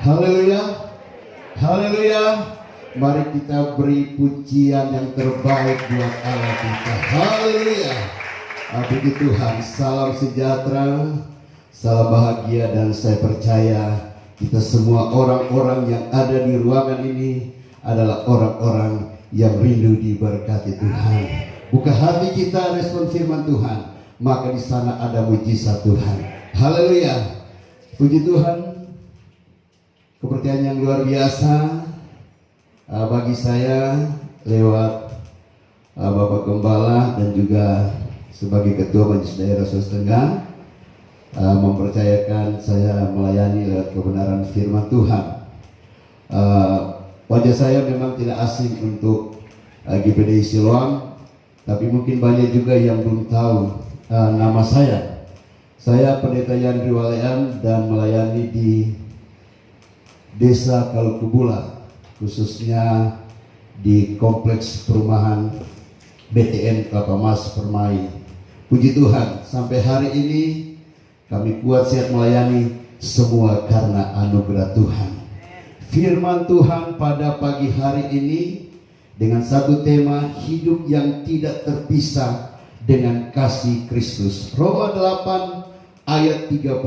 Haleluya, haleluya. Mari kita beri pujian yang terbaik buat Allah kita. Haleluya. Puji Tuhan. Salam sejahtera, salam bahagia, dan saya percaya kita semua orang-orang yang ada di ruangan ini adalah orang-orang yang rindu diberkati Tuhan. Buka hati kita, respon firman Tuhan, maka di sana ada mujizat Tuhan. Haleluya. Puji Tuhan. Kepercayaan yang luar biasa bagi saya lewat Bapak Gembala dan juga sebagai Ketua Majelis Daerah Sulawesi Tengah mempercayakan saya melayani lewat kebenaran firman Tuhan. Wajah saya memang tidak asing untuk GPDI Siloam, tapi mungkin banyak juga yang belum tahu nama saya. Saya Pendeta Yandri Walean dan melayani di Desa Kalukubula, khususnya di kompleks perumahan BTN Kelapa Mas Permai. Puji Tuhan, sampai hari ini kami kuat sehat melayani semua karena anugerah Tuhan. Firman Tuhan pada pagi hari ini dengan satu tema, hidup yang tidak terpisah dengan kasih Kristus. Roma 8 ayat 35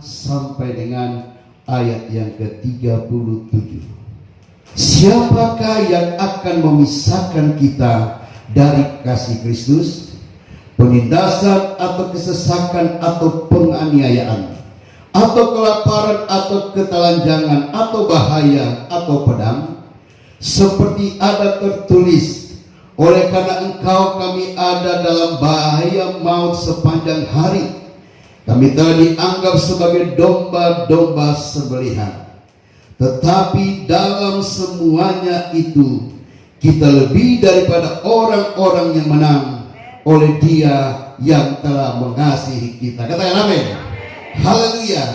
sampai dengan ayat yang ke-37. Siapakah yang akan memisahkan kita dari kasih Kristus? Penindasan atau kesesakan atau penganiayaan, atau kelaparan atau ketelanjangan, atau bahaya atau pedang? Seperti ada tertulis, oleh karena engkau kami ada dalam bahaya maut sepanjang hari. Kami telah dianggap sebagai domba-domba sembelihan. Tetapi dalam semuanya itu kita lebih daripada orang-orang yang menang oleh Dia yang telah mengasihi kita. Katakan amin. Haleluya.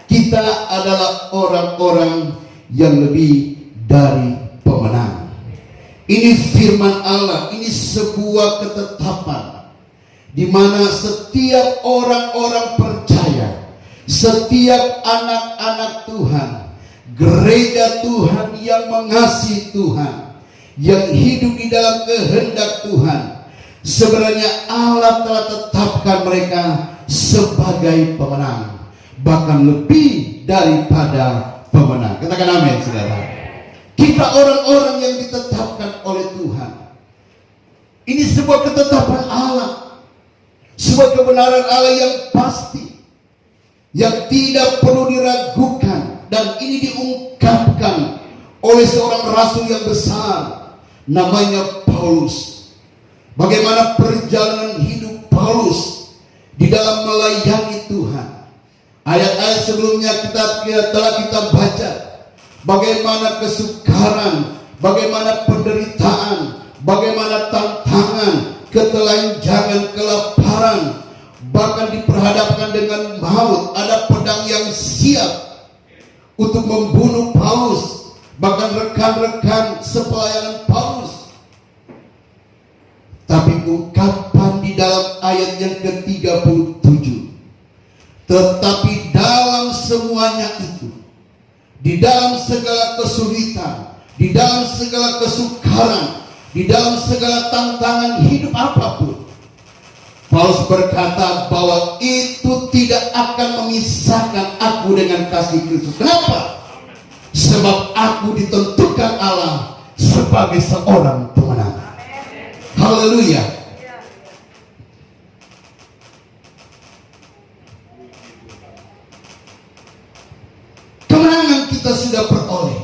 Kita adalah orang-orang yang lebih dari pemenang. Ini firman Allah, ini sebuah ketetapan di mana setiap orang-orang percaya, setiap anak-anak Tuhan, gereja Tuhan yang mengasihi Tuhan, yang hidup di dalam kehendak Tuhan, sebenarnya Allah telah tetapkan mereka sebagai pemenang, bahkan lebih daripada pemenang. Katakan amin, saudara. Kita orang-orang yang ditetapkan oleh Tuhan. Ini sebuah ketetapan Allah, sebuah kebenaran Allah yang pasti, yang tidak perlu diragukan. Dan ini diungkapkan oleh seorang rasul yang besar, namanya Paulus. Bagaimana perjalanan hidup Paulus di dalam melayani Tuhan. Ayat-ayat sebelumnya telah kita baca bagaimana kesukaran, bagaimana penderitaan, bagaimana tantangan, ketelanjangan, kelaparan, bahkan diperhadapkan dengan maut. Ada pedang yang siap untuk membunuh Paulus, bahkan rekan-rekan sepelayanan Paulus. Tapi ungkapan di dalam ayat yang ke-37, tetapi dalam semuanya itu, di dalam segala kesulitan, di dalam segala kesukaran, di dalam segala tantangan hidup apapun, Paulus berkata bahwa itu tidak akan memisahkan aku dengan kasih Kristus. Kenapa? Sebab aku ditentukan Allah sebagai seorang pemenang. Haleluya. Kemenangan kita sudah peroleh.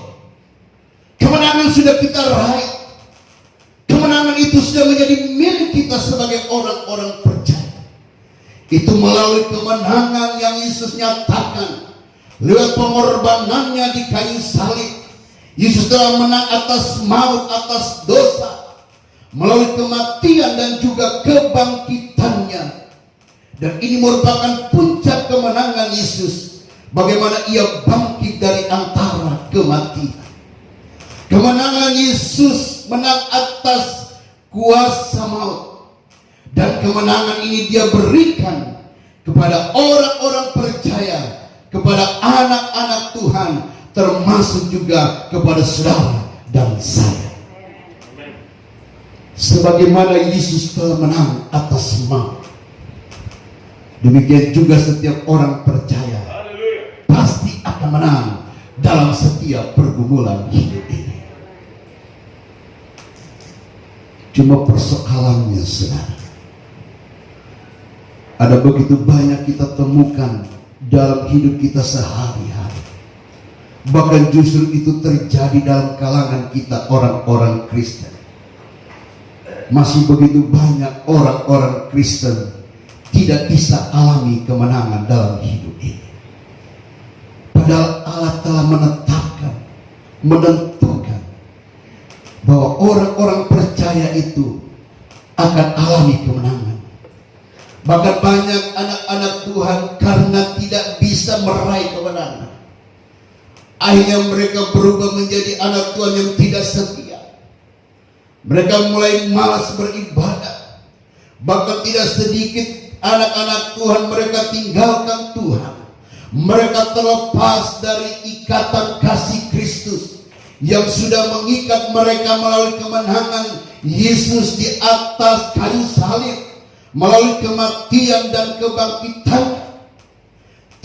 Kemenangan sudah kita raih. Kemenangan itu sudah menjadi milik kita sebagai orang-orang percaya. Itu melalui kemenangan yang Yesus nyatakan lewat pengorbanannya di kayu salib. Yesus telah menang atas maut, atas dosa, melalui kematian dan juga kebangkitannya. Dan ini merupakan puncak kemenangan Yesus, bagaimana ia bangkit dari antara kematian. Kemenangan Yesus menang atas kuasa maut, dan kemenangan ini Dia berikan kepada orang-orang percaya, kepada anak-anak Tuhan, termasuk juga kepada saudara dan saya. Sebagaimana Yesus telah menang atas maut, demikian juga setiap orang percaya pasti akan menang dalam setiap pergumulan hidup ini. Cuma persoalannya, saudara, ada begitu banyak kita temukan dalam hidup kita sehari-hari. Bahkan justru itu terjadi dalam kalangan kita orang-orang Kristen. Masih begitu banyak orang-orang Kristen tidak bisa alami kemenangan dalam hidup ini. Padahal Allah telah menentukan bahwa orang-orang percaya itu akan alami kemenangan. Bahkan banyak anak-anak Tuhan karena tidak bisa meraih kemenangan, akhirnya mereka berubah menjadi anak Tuhan yang tidak setia. Mereka mulai malas beribadah. Bahkan tidak sedikit anak-anak Tuhan mereka tinggalkan Tuhan. Mereka terlepas dari ikatan kasih Kristus yang sudah mengikat mereka melalui kemenangan Yesus di atas kayu salib, melalui kematian dan kebangkitan.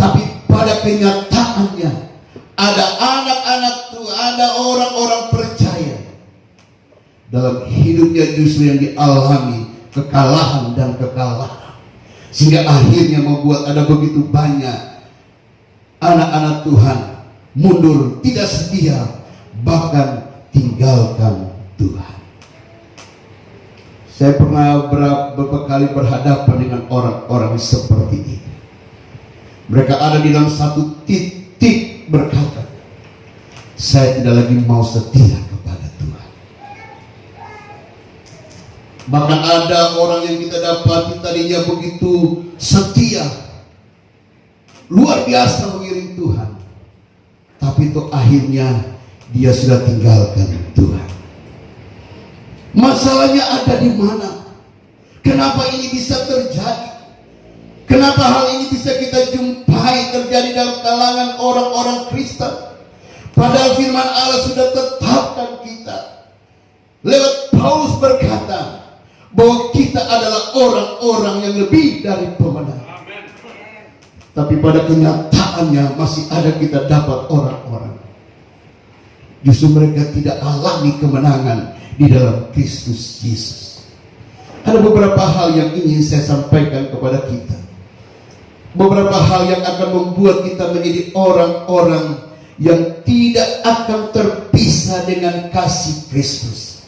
Tapi pada kenyataannya ada anak-anak Tuhan, ada orang-orang percaya dalam hidupnya justru yang dialami kekalahan dan kekalahan, sehingga akhirnya membuat ada begitu banyak anak-anak Tuhan mundur, tidak setia, bahkan tinggalkan Tuhan. Saya pernah beberapa kali berhadapan dengan orang-orang seperti ini. Mereka ada di dalam satu titik berkata, saya tidak lagi mau setia kepada Tuhan. Bahkan ada orang yang kita dapati tadinya begitu setia, luar biasa mengiring Tuhan, tapi itu akhirnya dia sudah tinggalkan Tuhan. Masalahnya ada di mana? Kenapa ini bisa terjadi? Kenapa hal ini bisa kita jumpai terjadi dalam kalangan orang-orang Kristen? Padahal firman Allah sudah tetapkan kita. Lewat Paulus berkata bahwa kita adalah orang-orang yang lebih dari pemenang. Tapi pada kenyataannya masih ada kita dapat orang-orang justru mereka tidak alami kemenangan di dalam Kristus Yesus. Ada beberapa hal yang ingin saya sampaikan kepada kita. Beberapa hal yang akan membuat kita menjadi orang-orang yang tidak akan terpisah dengan kasih Kristus.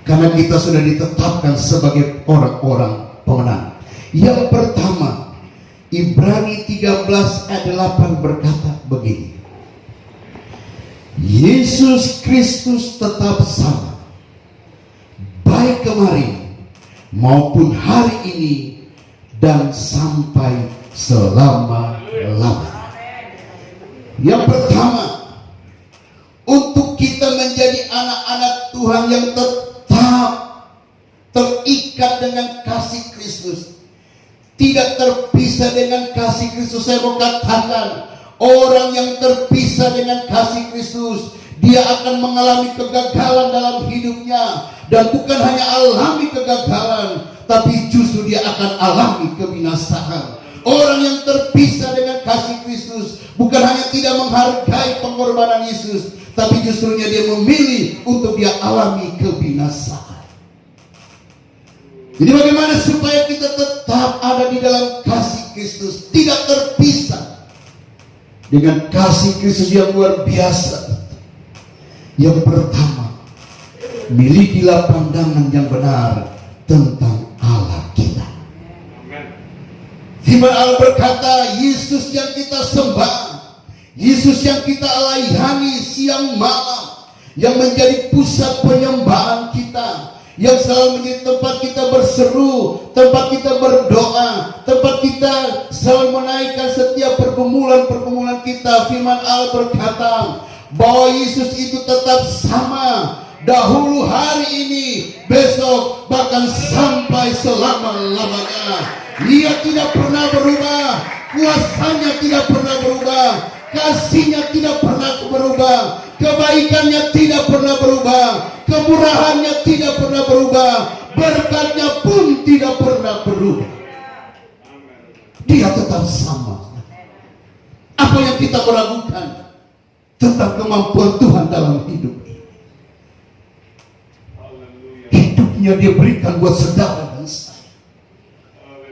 Karena kita sudah ditetapkan sebagai orang-orang pemenang. Yang pertama, Ibrani 13 ayat 8 berkata begini. Yesus Kristus tetap sama, baik kemarin maupun hari ini dan sampai selama-lamanya. Yang pertama, untuk kita menjadi anak-anak Tuhan yang tetap terikat dengan kasih Kristus, tidak terpisah dengan kasih Kristus. Saya mau katakan, orang yang terpisah dengan kasih Kristus, dia akan mengalami kegagalan dalam hidupnya. Dan bukan hanya alami kegagalan, tapi justru dia akan alami kebinasaan. Orang yang terpisah dengan kasih Kristus bukan hanya tidak menghargai pengorbanan Yesus, tapi justrunya dia memilih untuk dia alami kebinasaan. Jadi bagaimana supaya kita tetap ada di dalam kasih Kristus, tidak terpisah dengan kasih Kristus yang luar biasa? Yang pertama, milikilah pandangan yang benar tentang Allah kita. Firman Allah berkata, Yesus yang kita sembah, Yesus yang kita layani siang malam, yang menjadi pusat penyembahan kita, yang selalu menjadi tempat kita berseru, tempat kita berdoa, tempat kita selalu menaikkan setiap pergumulan-pergumulan kita. Firman Allah berkata bahwa Yesus itu tetap sama, dahulu, hari ini, besok, bahkan sampai selama-lamanya. Dia tidak pernah berubah, kuasanya tidak pernah berubah, kasihnya tidak pernah berubah, kebaikannya tidak pernah berubah, kemurahannya tidak pernah berubah, berkatnya pun tidak pernah berubah. Dia tetap sama. Apa yang kita meragukan tentang kemampuan Tuhan dalam hidup ini? Hidupnya dia berikan buat saudara dan saya.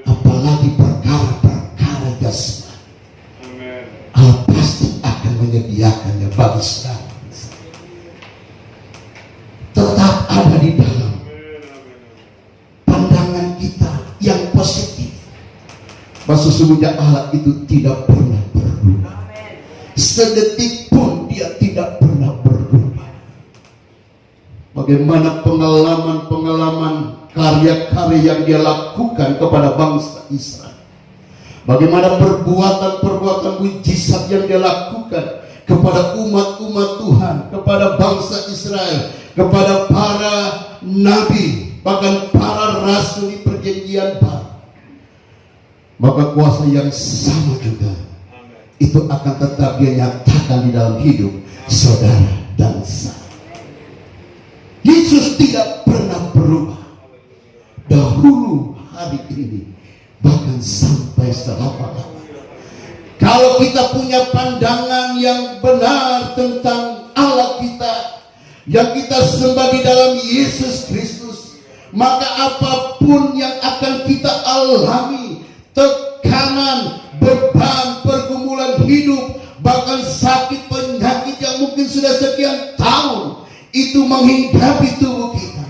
Apalagi perkara-perkara jasmani, Allah pasti akan menyediakannya bagi saudara. Tetap ada di dalam pandangan kita yang positif, bahwa sesungguhnya Allah itu tidak pernah berubah. Sedetik pun dia tidak pernah berubah. Bagaimana pengalaman-pengalaman karya-karya yang dia lakukan kepada bangsa Israel, bagaimana perbuatan-perbuatan mujizat yang dia lakukan kepada umat-umat Tuhan, kepada bangsa Israel, kepada para nabi, bahkan para rasul di perjanjian baru. Maka kuasa yang sama juga itu akan tetap dia nyatakan di dalam hidup saudara dan saya. Yesus tidak pernah berubah dahulu, hari ini, bahkan sampai selama-lamanya. Kalau kita punya pandangan yang benar tentang Allah kita, yang kita sembah di dalam Yesus Kristus, maka apapun yang akan kita alami, tekanan, beban, pergumulan hidup, bahkan sakit penyakit yang mungkin sudah sekian tahun itu menghinggapi tubuh kita,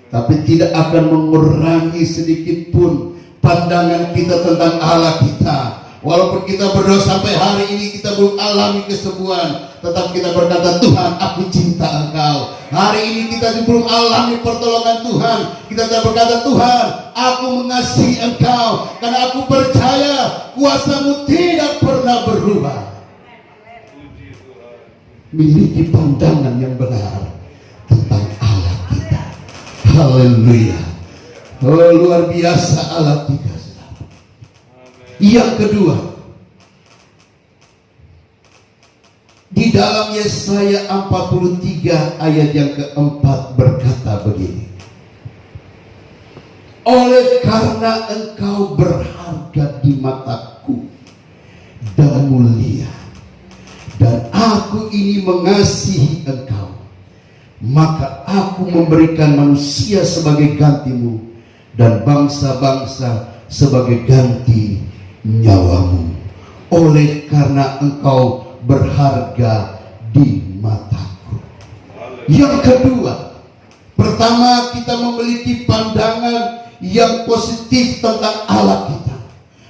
tapi tidak akan mengurangi sedikit pun pandangan kita tentang Allah kita. Walaupun kita berdoa sampai hari ini kita belum alami kesembuhan, tetap kita berkata, Tuhan, aku cinta Engkau. Hari ini kita belum alami pertolongan Tuhan, kita tetap berkata, Tuhan, aku mengasihi Engkau, karena aku percaya kuasa-Mu tidak pernah berubah. Miliki pandangan yang benar tentang Allah kita. Haleluya. Oh, luar biasa Allah kita. Yang kedua, di dalam Yesaya 43 ayat yang keempat berkata begini, oleh karena Engkau berharga di mataku dan mulia, dan aku ini mengasihi Engkau, maka aku memberikan manusia sebagai gantimu dan bangsa-bangsa sebagai ganti nyawamu. Oleh karena Engkau berharga di mataku. Yang kedua, pertama kita memiliki pandangan yang positif tentang Allah kita.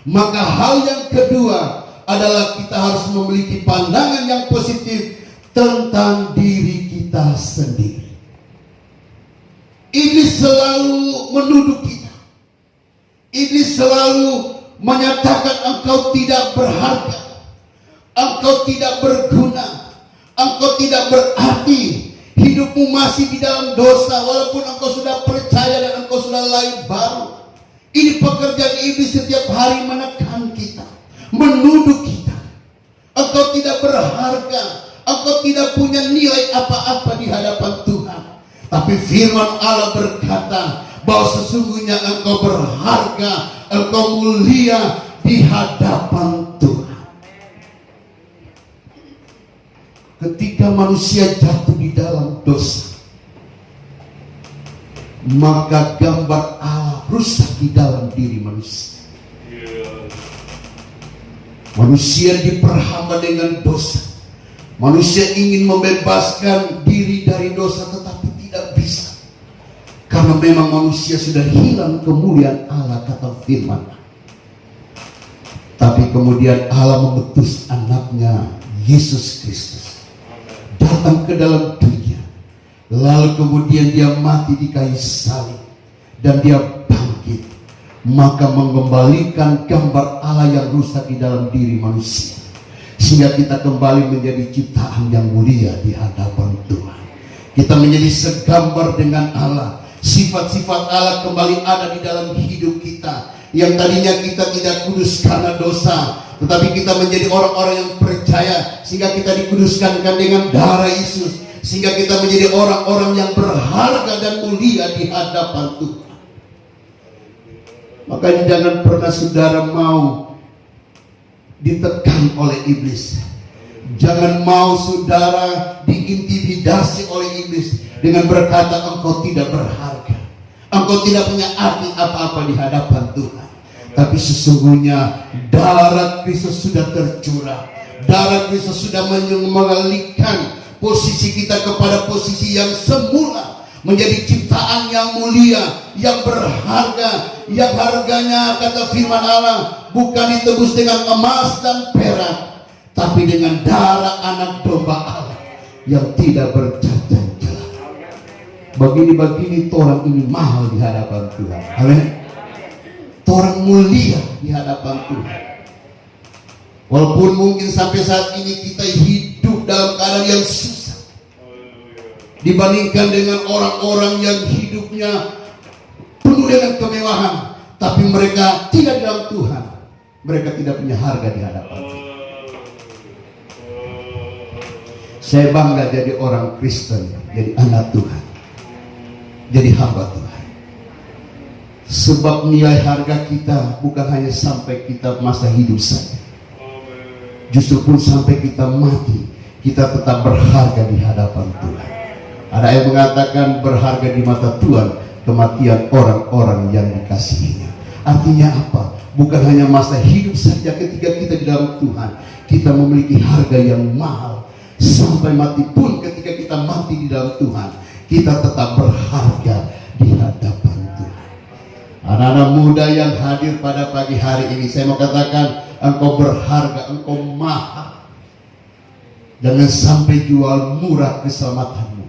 Maka hal yang kedua adalah kita harus memiliki pandangan yang positif tentang diri kita sendiri. Ini selalu menuduh kita. Ini selalu menyatakan engkau tidak berharga, engkau tidak berguna, engkau tidak berarti, hidupmu masih di dalam dosa walaupun engkau sudah percaya dan engkau sudah lahir baru. Ini pekerjaan iblis setiap hari menekan kita, menuduh kita. Engkau tidak berharga, engkau tidak punya nilai apa-apa di hadapan Tuhan. Tapi firman Allah berkata bahwa sesungguhnya engkau berharga, engkau mulia di hadapan Tuhan. Ketika manusia jatuh di dalam dosa, maka gambar Allah rusak di dalam diri manusia. Manusia diperhamba dengan dosa. Manusia ingin membebaskan diri dari dosa, tetapi tidak bisa. Karena memang manusia sudah hilang kemuliaan Allah, kata firman. Tapi kemudian Allah mengutus anaknya Yesus Kristus datang ke dalam dunia. Lalu kemudian dia mati di kayu salib dan dia bangkit. Maka mengembalikan gambar Allah yang rusak di dalam diri manusia, sehingga kita kembali menjadi ciptaan yang mulia di hadapan Tuhan. Kita menjadi segambar dengan Allah. Sifat-sifat Allah kembali ada di dalam hidup kita. Yang tadinya kita tidak kudus karena dosa, tetapi kita menjadi orang-orang yang percaya, sehingga kita dikuduskan dengan darah Yesus, sehingga kita menjadi orang-orang yang berharga dan mulia di hadapan Tuhan. Makanya jangan pernah saudara mau ditekan oleh iblis. Jangan mau saudara diintimidasi oleh iblis dengan berkata engkau tidak berharga, engkau tidak punya arti apa-apa di hadapan Tuhan. Tapi sesungguhnya darah Kristus sudah tercurah. Darah Kristus sudah mengalihkan posisi kita kepada posisi yang semula, menjadi ciptaan yang mulia, yang berharga, yang harganya, kata firman Allah, bukan ditebus dengan emas dan perak, tapi dengan darah anak domba Allah yang tidak bercacat celah. Begini-begini orang ini mahal di hadapan Tuhan. Amin. Orang mulia di hadapan Tuhan. Walaupun mungkin sampai saat ini kita hidup dalam keadaan yang susah dibandingkan dengan orang-orang yang hidupnya penuh dengan kemewahan, tapi mereka tidak dalam Tuhan. Mereka tidak punya harga di hadapan Tuhan. Saya bangga jadi orang Kristen, jadi anak Tuhan, jadi hamba Tuhan. Sebab nilai harga kita bukan hanya sampai kita masa hidup saja. Justru pun sampai kita mati, kita tetap berharga di hadapan Tuhan. Ada yang mengatakan berharga di mata Tuhan kematian orang-orang yang dikasihinya. Artinya apa? Bukan hanya masa hidup saja ketika kita di dalam Tuhan, kita memiliki harga yang mahal. Sampai mati pun ketika kita mati di dalam Tuhan, kita tetap berharga di hadapan Tuhan. Anak-anak muda yang hadir pada pagi hari ini, saya mau katakan, engkau berharga, engkau mahal. Jangan sampai jual murah keselamatanmu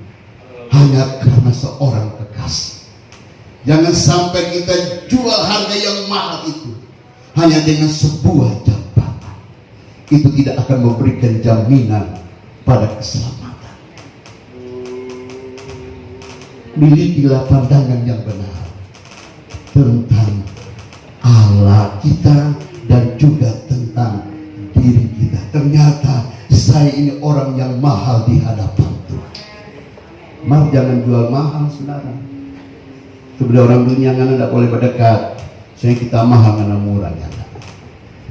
hanya karena seorang kekasih. Jangan sampai kita jual harga yang mahal itu hanya dengan sebuah jabatan. Itu tidak akan memberikan jaminan pada keselamatan. Milikilah pandangan yang benar tentang Allah kita dan juga tentang diri kita. Ternyata saya ini orang yang mahal di hadapan Tuhan. Mari jangan jual mahal, saudara. Sebenarnya orang dunia kan tidak boleh berdekat. Saya kita mahal karena murah.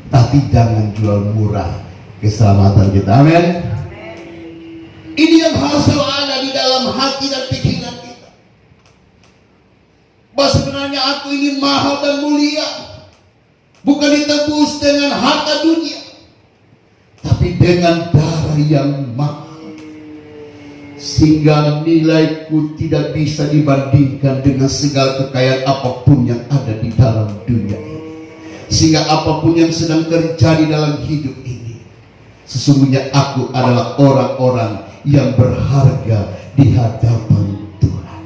Tapi jangan jual murah keselamatan kita. Amin. Ini yang harus selalu ada di dalam hati dan pikiran kita. Bahwa sebenarnya aku ini mahal dan mulia, bukan ditebus dengan harta dunia, tapi dengan darah yang mahal, sehingga nilaiku tidak bisa dibandingkan dengan segala kekayaan apapun yang ada di dalam dunia ini. Sehingga apapun yang sedang terjadi dalam hidup ini, sesungguhnya aku adalah orang-orang yang berharga di hadapan Tuhan.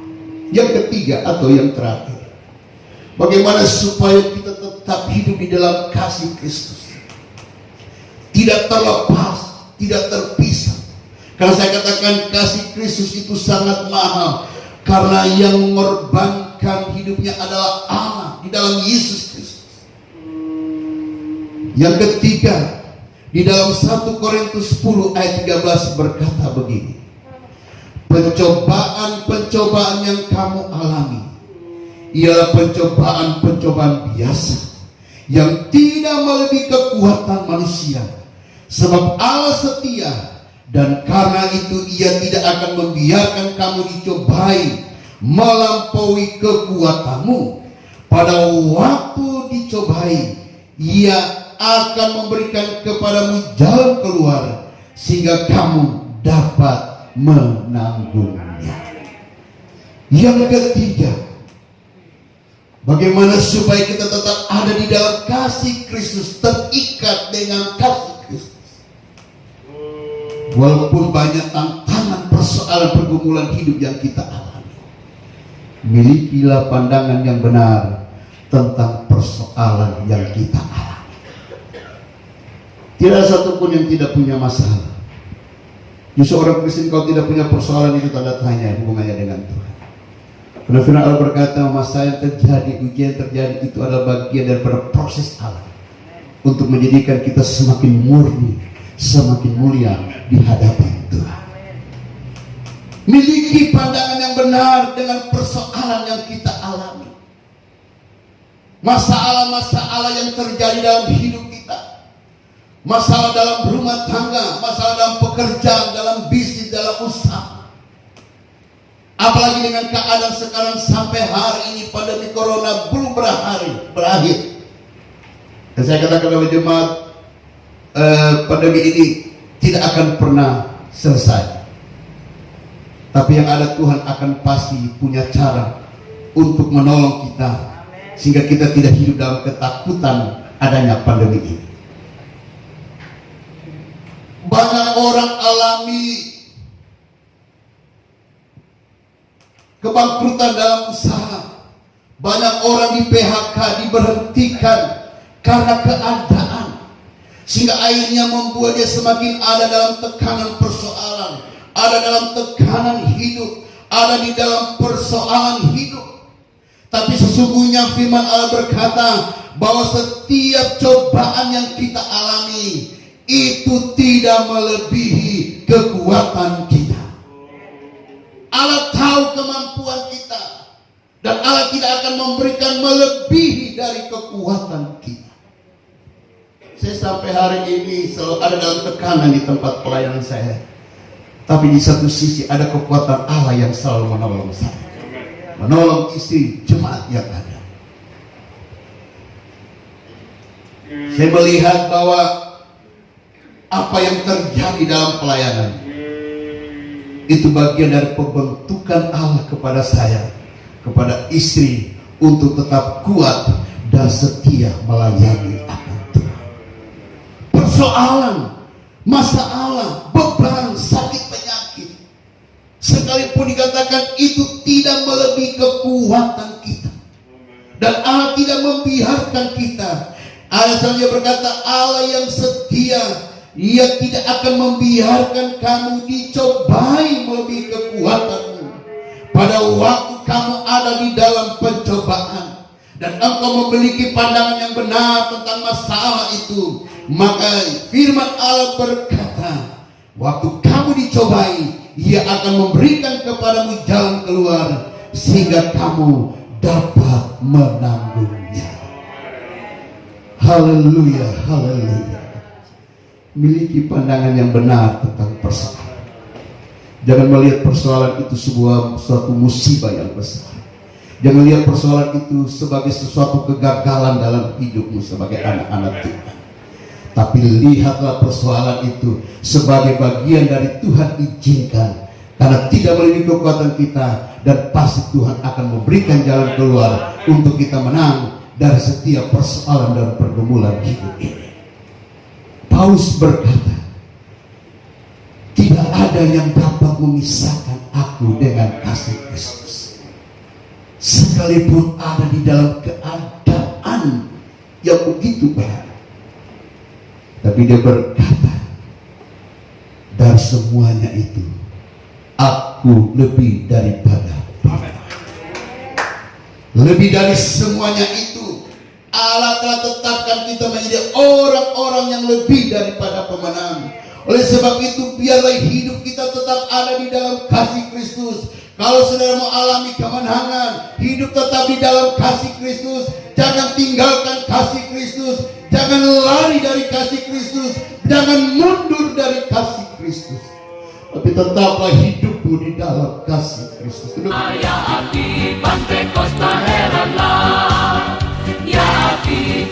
Yang ketiga atau yang terakhir, bagaimana supaya kita tetap hidup di dalam kasih Kristus, tidak terlepas, tidak terpisah. Karena saya katakan kasih Kristus itu sangat mahal, karena yang mengorbankan hidupnya adalah Allah di dalam Yesus Kristus. Yang ketiga, di dalam 1 Korintus 10 ayat 13 berkata begini, pencobaan-pencobaan yang kamu alami ialah pencobaan-pencobaan biasa yang tidak melebihi kekuatan manusia. Sebab Allah setia, dan karena itu Ia tidak akan membiarkan kamu dicobai melampaui kekuatanmu. Pada waktu dicobai, Ia akan memberikan kepadamu jalan keluar sehingga kamu dapat menanggungnya. Yang ketiga, bagaimana supaya kita tetap ada di dalam kasih Kristus, terikat dengan kasih Kristus. Walaupun banyak tantangan, persoalan, pergumulan hidup yang kita alami, milikilah pandangan yang benar tentang persoalan yang kita alami. Tidak satupun yang tidak punya masalah. Justru orang Kristen kalau tidak punya persoalan itu tanda tanya hubungannya dengan Tuhan. Karena firman Allah berkata, masa yang terjadi, ujian terjadi itu adalah bagian daripada proses Allah untuk menjadikan kita semakin murni, semakin mulia di hadapan Tuhan. Miliki pandangan yang benar dengan persoalan yang kita alami. Masalah-masalah yang terjadi dalam hidup kita, masalah dalam rumah tangga, masalah dalam pekerjaan, dalam bisnis, dalam usaha. Apalagi dengan keadaan sekarang sampai hari ini pandemi corona belum berakhir. Dan saya katakan kepada jemaat, pandemi ini tidak akan pernah selesai. Tapi yang ada, Tuhan akan pasti punya cara untuk menolong kita, sehingga kita tidak hidup dalam ketakutan adanya pandemi ini. Banyak orang alami kebangkrutan dalam usaha. Banyak orang di PHK, diberhentikan karena keadaan, sehingga akhirnya membuat dia semakin ada dalam tekanan persoalan, ada dalam tekanan hidup, ada di dalam persoalan hidup. Tapi sesungguhnya firman Allah berkata bahwa setiap cobaan yang kita alami itu tidak melebihi kekuatan kita. Allah tahu kemampuan kita, dan Allah tidak akan memberikan melebihi dari kekuatan kita. Saya sampai hari ini selalu ada dalam tekanan di tempat pelayanan saya. Tapi di satu sisi ada kekuatan Allah yang selalu menolong saya, menolong istri jemaat yang ada. Saya melihat bahwa apa yang terjadi dalam pelayanan itu bagian dari pembentukan Allah kepada saya, kepada istri, untuk tetap kuat dan setia melayani akan Tuhan. Persoalan, masalah, beban, sakit, penyakit, sekalipun dikatakan itu tidak melebihi kekuatan kita, dan Allah tidak membiarkan kita. Allah saja berkata, Allah yang setia, Dia tidak akan membiarkan kamu dicobai melebihi kekuatanmu. Pada waktu kamu ada di dalam pencobaan dan engkau memiliki pandangan yang benar tentang masalah itu, maka firman Allah berkata, waktu kamu dicobai, Ia akan memberikan kepadamu jalan keluar sehingga kamu dapat menanggungnya. Haleluya, haleluya. Miliki pandangan yang benar tentang persoalan. Jangan melihat persoalan itu suatu musibah yang besar. Jangan lihat persoalan itu sebagai sesuatu kegagalan dalam hidupmu sebagai anak-anak Tuhan. Tapi lihatlah persoalan itu sebagai bagian dari Tuhan izinkan, karena tidak melebihi kekuatan kita, dan pasti Tuhan akan memberikan jalan keluar untuk kita menang dari setiap persoalan dan pergumulan hidup ini. Paulus berkata, tidak ada yang dapat memisahkan aku dengan kasih Kristus, sekalipun ada di dalam keadaan yang begitu berat. Tapi dia berkata, dari semuanya itu aku lebih daripada Bapa. Lebih dari semuanya itu, Allah telah tetapkan kita menjadi orang-orang yang lebih daripada pemenang. Oleh sebab itu, biarlah hidup kita tetap ada di dalam kasih Kristus. Kalau saudara mau alami kemenangan, hidup tetap di dalam kasih Kristus. Jangan tinggalkan kasih Kristus. Jangan lari dari kasih Kristus. Jangan mundur dari kasih Kristus. Tapi tetaplah hidupmu di dalam kasih Kristus. Ya hati Pantekosta heranlah, ya hati